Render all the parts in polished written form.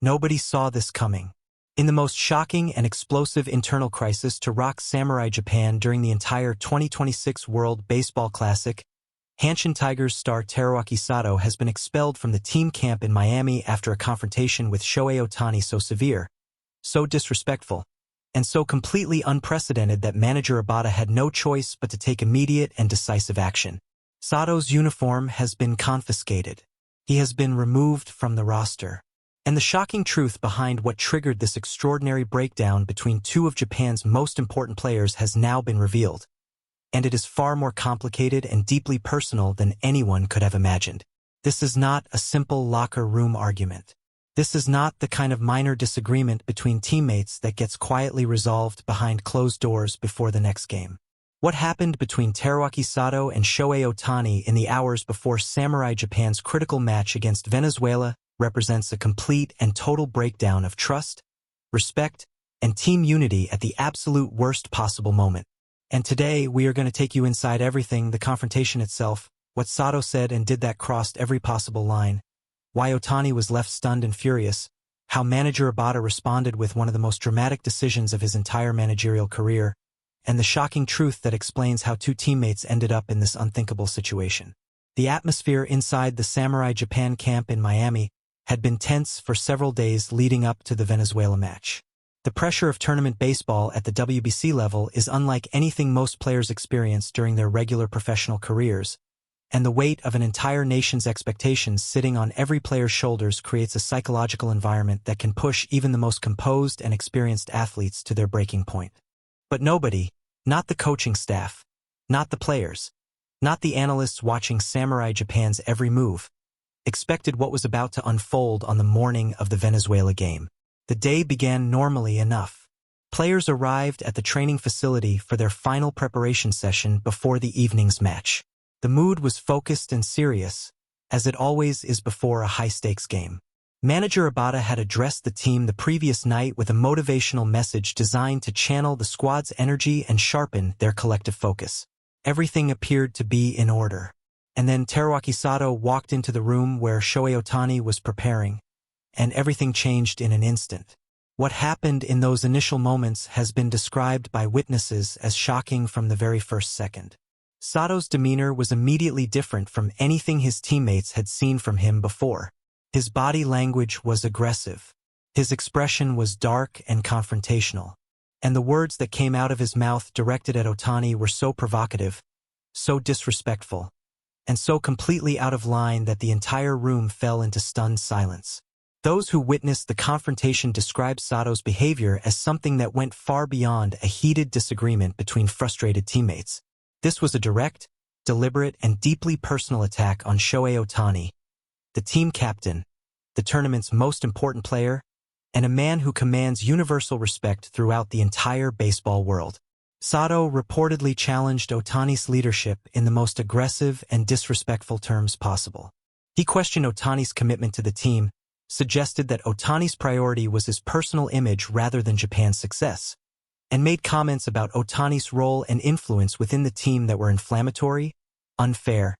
Nobody saw this coming. In the most shocking and explosive internal crisis to rock samurai Japan during the entire 2026 World Baseball Classic, Hanshin Tigers star Teruaki Sato has been expelled from the team camp in Miami after a confrontation with Shohei Ohtani so severe, so disrespectful, and so completely unprecedented that manager Ibata had no choice but to take immediate and decisive action. Sato's uniform has been confiscated. He has been removed from the roster. And the shocking truth behind what triggered this extraordinary breakdown between two of Japan's most important players has now been revealed. And it is far more complicated and deeply personal than anyone could have imagined. This is not a simple locker room argument. This is not the kind of minor disagreement between teammates that gets quietly resolved behind closed doors before the next game. What happened between Teruaki Sato and Shohei Ohtani in the hours before Samurai Japan's critical match against Venezuela represents a complete and total breakdown of trust, respect, and team unity at the absolute worst possible moment. And today, we are going to take you inside everything, the confrontation itself, what Sato said and did that crossed every possible line, why Ohtani was left stunned and furious, how manager Ibata responded with one of the most dramatic decisions of his entire managerial career, and the shocking truth that explains how two teammates ended up in this unthinkable situation. The atmosphere inside the Samurai Japan camp in Miami had been tense for several days leading up to the Venezuela match. The pressure of tournament baseball at the WBC level is unlike anything most players experience during their regular professional careers, and the weight of an entire nation's expectations sitting on every player's shoulders creates a psychological environment that can push even the most composed and experienced athletes to their breaking point. But nobody, not the coaching staff, not the players, not the analysts watching Samurai Japan's every move, expected what was about to unfold on the morning of the Venezuela game. The day began normally enough. Players arrived at the training facility for their final preparation session before the evening's match. The mood was focused and serious, as it always is before a high-stakes game. Manager Ibata had addressed the team the previous night with a motivational message designed to channel the squad's energy and sharpen their collective focus. Everything appeared to be in order. And then Teruaki Sato walked into the room where Shohei Ohtani was preparing, and everything changed in an instant. What happened in those initial moments has been described by witnesses as shocking from the very first second. Sato's demeanor was immediately different from anything his teammates had seen from him before. His body language was aggressive. His expression was dark and confrontational. And the words that came out of his mouth directed at Ohtani were so provocative, so disrespectful, and so completely out of line that the entire room fell into stunned silence. Those who witnessed the confrontation described Sato's behavior as something that went far beyond a heated disagreement between frustrated teammates. This was a direct, deliberate, and deeply personal attack on Shohei Ohtani, the team captain, the tournament's most important player, and a man who commands universal respect throughout the entire baseball world. Sato reportedly challenged Ohtani's leadership in the most aggressive and disrespectful terms possible. He questioned Ohtani's commitment to the team, suggested that Ohtani's priority was his personal image rather than Japan's success, and made comments about Ohtani's role and influence within the team that were inflammatory, unfair,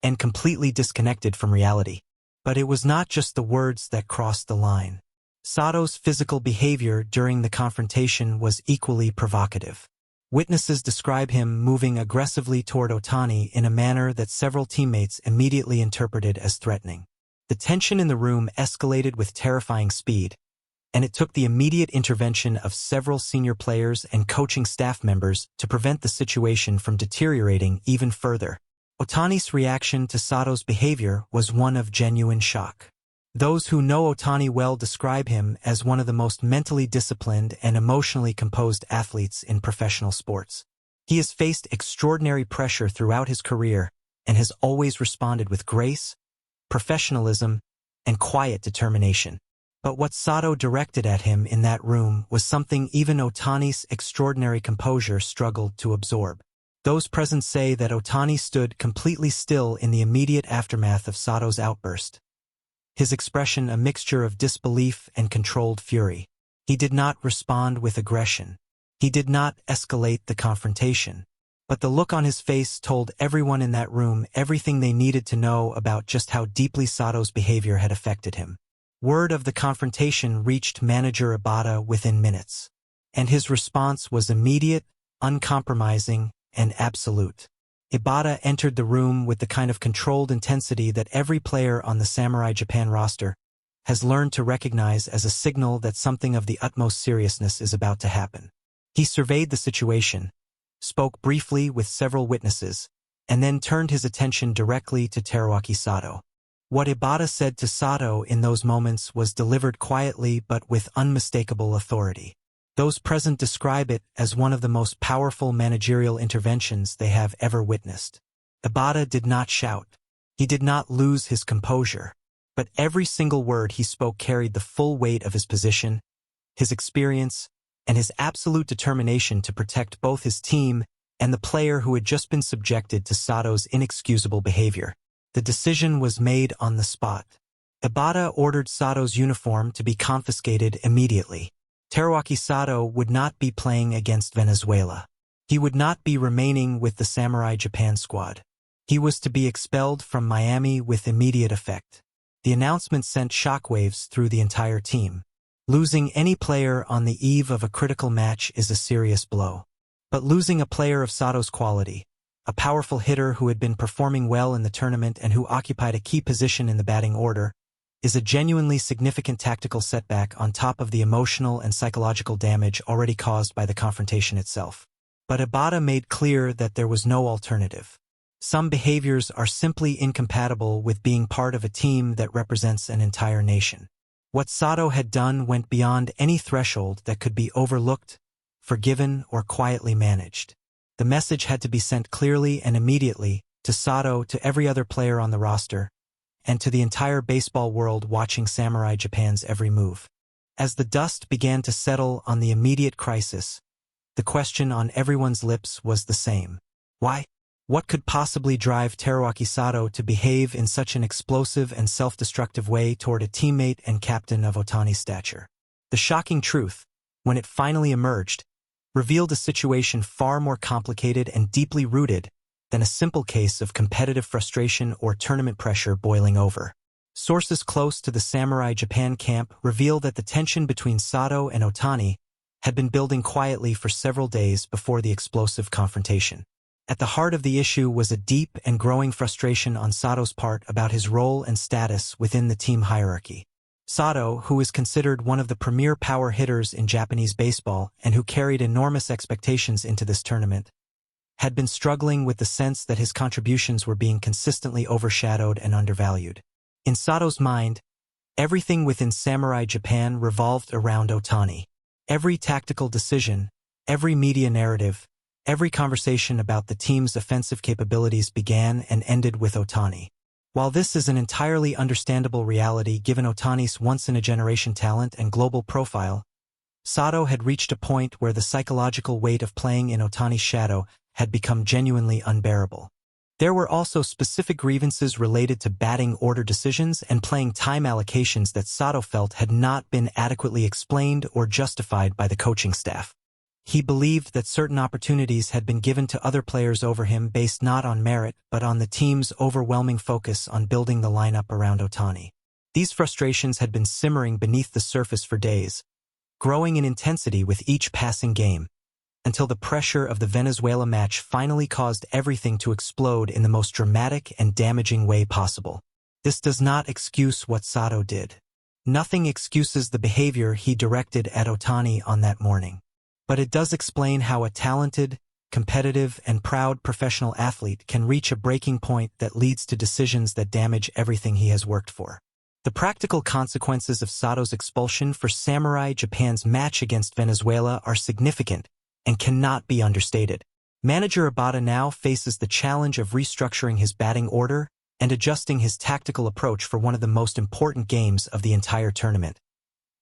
and completely disconnected from reality. But it was not just the words that crossed the line. Sato's physical behavior during the confrontation was equally provocative. Witnesses describe him moving aggressively toward Ohtani in a manner that several teammates immediately interpreted as threatening. The tension in the room escalated with terrifying speed, and it took the immediate intervention of several senior players and coaching staff members to prevent the situation from deteriorating even further. Ohtani's reaction to Sato's behavior was one of genuine shock. Those who know Ohtani well describe him as one of the most mentally disciplined and emotionally composed athletes in professional sports. He has faced extraordinary pressure throughout his career and has always responded with grace, professionalism, and quiet determination. But what Sato directed at him in that room was something even Ohtani's extraordinary composure struggled to absorb. Those present say that Ohtani stood completely still in the immediate aftermath of Sato's outburst, his expression a mixture of disbelief and controlled fury. He did not respond with aggression. He did not escalate the confrontation. But the look on his face told everyone in that room everything they needed to know about just how deeply Sato's behavior had affected him. Word of the confrontation reached Manager Ibata within minutes, and his response was immediate, uncompromising, and absolute. Ibata entered the room with the kind of controlled intensity that every player on the Samurai Japan roster has learned to recognize as a signal that something of the utmost seriousness is about to happen. He surveyed the situation, spoke briefly with several witnesses, and then turned his attention directly to Teruaki Sato. What Ibata said to Sato in those moments was delivered quietly but with unmistakable authority. Those present describe it as one of the most powerful managerial interventions they have ever witnessed. Ibata did not shout. He did not lose his composure. But every single word he spoke carried the full weight of his position, his experience, and his absolute determination to protect both his team and the player who had just been subjected to Sato's inexcusable behavior. The decision was made on the spot. Ibata ordered Sato's uniform to be confiscated immediately. Teruaki Sato would not be playing against Venezuela. He would not be remaining with the Samurai Japan squad. He was to be expelled from Miami with immediate effect. The announcement sent shockwaves through the entire team. Losing any player on the eve of a critical match is a serious blow. But losing a player of Sato's quality, a powerful hitter who had been performing well in the tournament and who occupied a key position in the batting order, is a genuinely significant tactical setback on top of the emotional and psychological damage already caused by the confrontation itself. But Ibata made clear that there was no alternative. Some behaviors are simply incompatible with being part of a team that represents an entire nation. What Sato had done went beyond any threshold that could be overlooked, forgiven, or quietly managed. The message had to be sent clearly and immediately to Sato, to every other player on the roster, and to the entire baseball world watching Samurai Japan's every move. As the dust began to settle on the immediate crisis, the question on everyone's lips was the same. Why? What could possibly drive Teruaki Sato to behave in such an explosive and self-destructive way toward a teammate and captain of Ohtani's stature? The shocking truth, when it finally emerged, revealed a situation far more complicated and deeply rooted than a simple case of competitive frustration or tournament pressure boiling over. Sources close to the Samurai Japan camp reveal that the tension between Sato and Ohtani had been building quietly for several days before the explosive confrontation. At the heart of the issue was a deep and growing frustration on Sato's part about his role and status within the team hierarchy. Sato, who is considered one of the premier power hitters in Japanese baseball and who carried enormous expectations into this tournament, had been struggling with the sense that his contributions were being consistently overshadowed and undervalued. In Sato's mind, everything within Samurai Japan revolved around Ohtani. Every tactical decision, every media narrative, every conversation about the team's offensive capabilities began and ended with Ohtani. While this is an entirely understandable reality given Ohtani's once-in-a-generation talent and global profile, Sato had reached a point where the psychological weight of playing in Ohtani's shadow had become genuinely unbearable. There were also specific grievances related to batting order decisions and playing time allocations that Sato felt had not been adequately explained or justified by the coaching staff. He believed that certain opportunities had been given to other players over him based not on merit but on the team's overwhelming focus on building the lineup around Ohtani. These frustrations had been simmering beneath the surface for days, growing in intensity with each passing game, until the pressure of the Venezuela match finally caused everything to explode in the most dramatic and damaging way possible. This does not excuse what Sato did. Nothing excuses the behavior he directed at Ohtani on that morning. But it does explain how a talented, competitive, and proud professional athlete can reach a breaking point that leads to decisions that damage everything he has worked for. The practical consequences of Sato's expulsion for Samurai Japan's match against Venezuela are significant and cannot be understated. Manager Ibata now faces the challenge of restructuring his batting order and adjusting his tactical approach for one of the most important games of the entire tournament,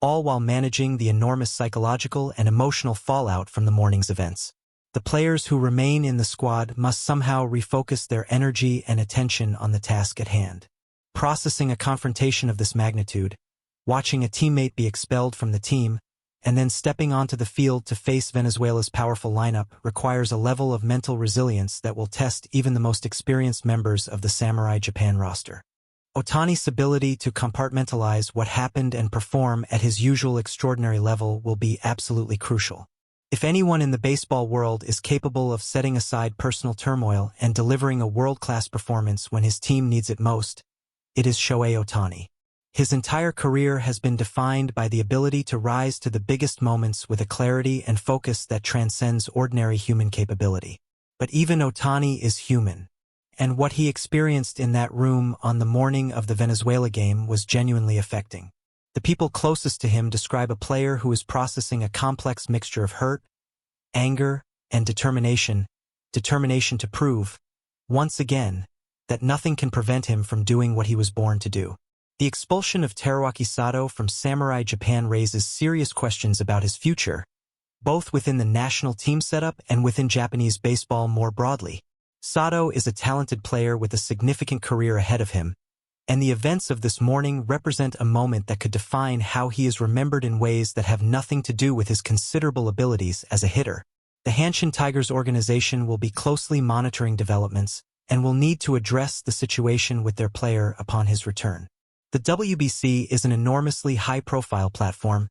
all while managing the enormous psychological and emotional fallout from the morning's events. The players who remain in the squad must somehow refocus their energy and attention on the task at hand. Processing a confrontation of this magnitude, watching a teammate be expelled from the team, and then stepping onto the field to face Venezuela's powerful lineup requires a level of mental resilience that will test even the most experienced members of the Samurai Japan roster. Ohtani's ability to compartmentalize what happened and perform at his usual extraordinary level will be absolutely crucial. If anyone in the baseball world is capable of setting aside personal turmoil and delivering a world-class performance when his team needs it most, it is Shohei Ohtani. His entire career has been defined by the ability to rise to the biggest moments with a clarity and focus that transcends ordinary human capability. But even Ohtani is human, and what he experienced in that room on the morning of the Venezuela game was genuinely affecting. The people closest to him describe a player who is processing a complex mixture of hurt, anger, and determination to prove, once again, that nothing can prevent him from doing what he was born to do. The expulsion of Teruaki Sato from Samurai Japan raises serious questions about his future, both within the national team setup and within Japanese baseball more broadly. Sato is a talented player with a significant career ahead of him, and the events of this morning represent a moment that could define how he is remembered in ways that have nothing to do with his considerable abilities as a hitter. The Hanshin Tigers organization will be closely monitoring developments and will need to address the situation with their player upon his return. The WBC is an enormously high-profile platform,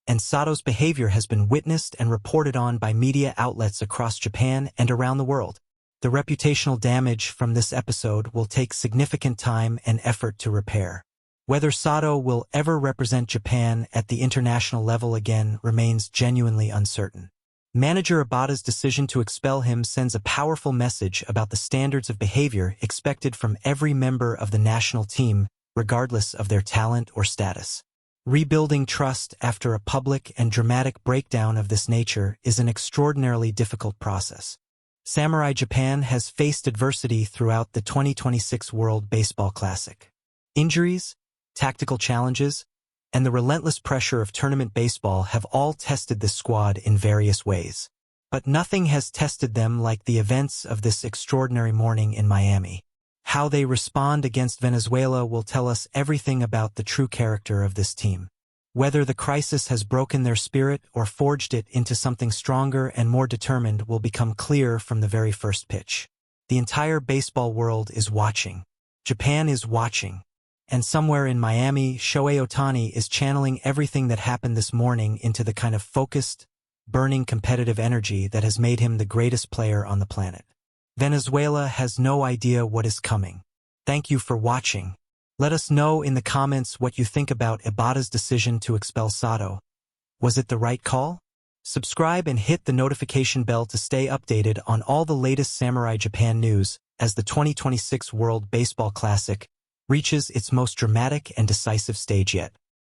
and Sato's behavior has been witnessed and reported on by media outlets across Japan and around the world. The reputational damage from this episode will take significant time and effort to repair. Whether Sato will ever represent Japan at the international level again remains genuinely uncertain. Manager Ibata's decision to expel him sends a powerful message about the standards of behavior expected from every member of the national team, regardless of their talent or status. Rebuilding trust after a public and dramatic breakdown of this nature is an extraordinarily difficult process. Samurai Japan has faced adversity throughout the 2026 World Baseball Classic. Injuries, tactical challenges, and the relentless pressure of tournament baseball have all tested this squad in various ways. But nothing has tested them like the events of this extraordinary morning in Miami. How they respond against Venezuela will tell us everything about the true character of this team. Whether the crisis has broken their spirit or forged it into something stronger and more determined will become clear from the very first pitch. The entire baseball world is watching. Japan is watching. And somewhere in Miami, Shohei Ohtani is channeling everything that happened this morning into the kind of focused, burning competitive energy that has made him the greatest player on the planet. Venezuela has no idea what is coming. Thank you for watching. Let us know in the comments what you think about Ibata's decision to expel Sato. Was it the right call? Subscribe and hit the notification bell to stay updated on all the latest Samurai Japan news as the 2026 World Baseball Classic reaches its most dramatic and decisive stage yet.